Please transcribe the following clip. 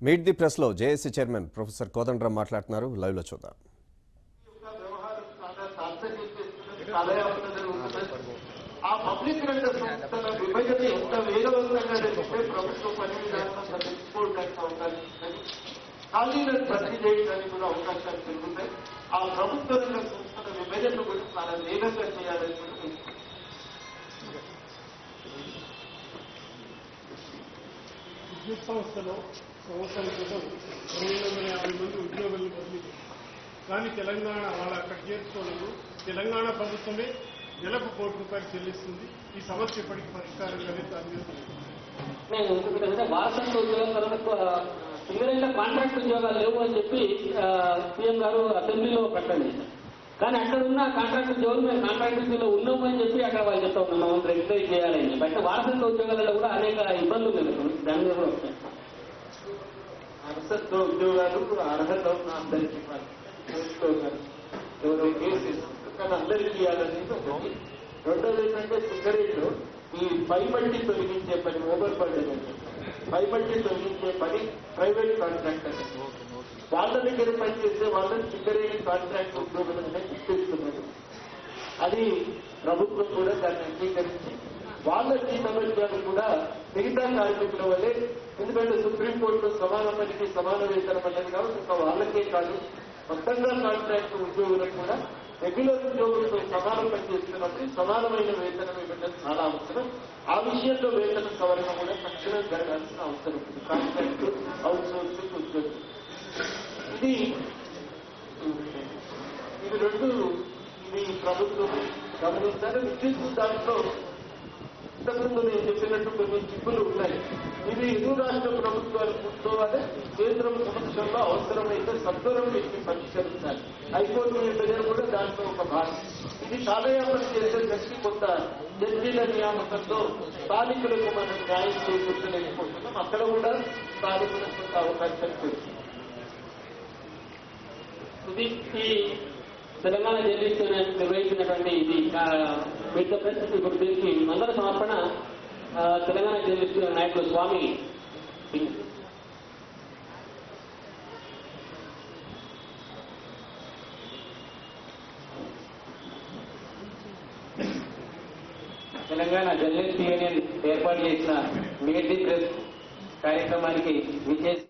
Meet the press లో JAC chairman professor Kodandaram మాట్లాడుతున్నారు. Live లో చూద్దాం. ఆ పబ్లిక్ రంగ సంస్థల విభజన ఎంత వేగవంతంగా జరిగితే ప్రభుత్వ పని విధానం తెలుసుకోవడానికి అవకాశం ఉంటుంది, ఖాళీలను భర్తీ చేయడానికి కూడా అవకాశాలు పెరుగుతాయి. ఆ ప్రభుత్వ రంగ సంస్థల విభజన కూడా చాలా వేగంగా చేయాలని కూడా విద్యుత్ సంస్థలో సంవత్సరం క్రితం 250 మంది ఉద్యోగులను బదిలీ చేశారు. కానీ తెలంగాణ వాళ్ళు అక్కడ చేర్చుకోలేదు. తెలంగాణ ప్రభుత్వమే నెలకు ₹1 కోటి చెల్లిస్తుంది. ఈ సమస్య ఇప్పటికీ పరిష్కారం అనేది వారసత్వ ఉద్యోగాలకు సింగరేణిలో కాంట్రాక్ట్ ఉద్యోగాలు లేవు అని చెప్పి సీఎం గారు అసెంబ్లీలో ప్రకటన చేశారు. కానీ అక్కడ ఉన్న కాంట్రాక్ట్ ఉద్యోగులు మేము కాంట్రాక్ట్ ఉద్యోగంలో ఉన్నాము అని చెప్పి అక్కడ వాళ్ళు చెప్తా ఉన్నాం, మనం రెగ్యులైజ్ చేయాలని. బట్ వారసత్వ ఉద్యోగాలలో కూడా అనేక ఇబ్బందులు ఉన్నాయి. దాని మీద కూడా వస్తాయి. వారసత్వ ఉద్యోగాలు అర్హత ఉన్న అందరికీ చేసుకోగలరు, ఎవరో కేసు కానీ అందరికీ ఇవ్వాలనేది ఒకటి. రెండోది ఏంటంటే సింగరేణిలో ఈ పైబట్టి తొలగించే పని, ఓవర్ బర్డెన్ అని పైబట్టి తొలగించే పని ప్రైవేట్ కాంట్రాక్టర్ వాళ్ళ దగ్గర పనిచేసే వాళ్ళని సింగరేణి కాంట్రాక్ట్ ఉద్యోగులనే గుర్తిస్తున్నారు. అది ప్రభుత్వం కూడా దాన్ని అంగీకరించి వాళ్ళ జీతభత్యాలు కూడా మిగతా కార్మికుల వల్లే, ఎందుకంటే సుప్రీంకోర్టు సమాన పనికి సమాన వేతనం అన్నది కాబట్టి ఒక వాళ్ళకే కాదు మొత్తంగా కాంట్రాక్ట్ ఉద్యోగులకు కూడా రెగ్యులర్ ఉద్యోగులతో సమానం పనిచేస్తున్నప్పుడు సమానమైన వేతనం ఇవ్వడం చాలా అవసరం. ఆ విషయంలో వేతన సవరణ కూడా తక్షణం జరగాల్సిన అవసరం ఉంది. కాంట్రాక్ట్ అవుట్ సోర్సింగ్ ఉద్యోగులు ఇది రెండు ఇది ప్రభుత్వం గమనించారు. విద్యుత్ దాంట్లో ఇంతకుముందు నేను చెప్పినట్టు కొన్ని చిక్కులు ఉన్నాయి. ఇది ఇరు రాష్ట్ర ప్రభుత్వాలు కూర్చోవాలి, కేంద్రం సమక్షంలో అవసరమైతే సత్వరం వీటిని పరిష్కరించాలి. హైకోర్టు విభజన కూడా దాంట్లో ఒక భాగం. ఇది కాలయాపన చేసే శక్తి కొంత జడ్జీల నియామకంలో స్థానికులకు మనం న్యాయం చేకూర్చలేకపోతున్నాం. అక్కడ కూడా స్థానికులకు కొంత అవకాశం పెడుతుంది. ఇది ఈ తెలంగాణ జర్నలిస్ట్ నిర్వహించినటువంటి ఇది మీట్ ది ప్రెస్. ఇప్పుడు దీనికి మందర సమర్పణ తెలంగాణ జర్నలిస్ట్ నాయకుడు స్వామి. తెలంగాణ జర్నలిస్ట్ యూనియన్ ఏర్పాటు చేసిన మీట్ ది ప్రెస్ కార్యక్రమానికి విచ్చేసి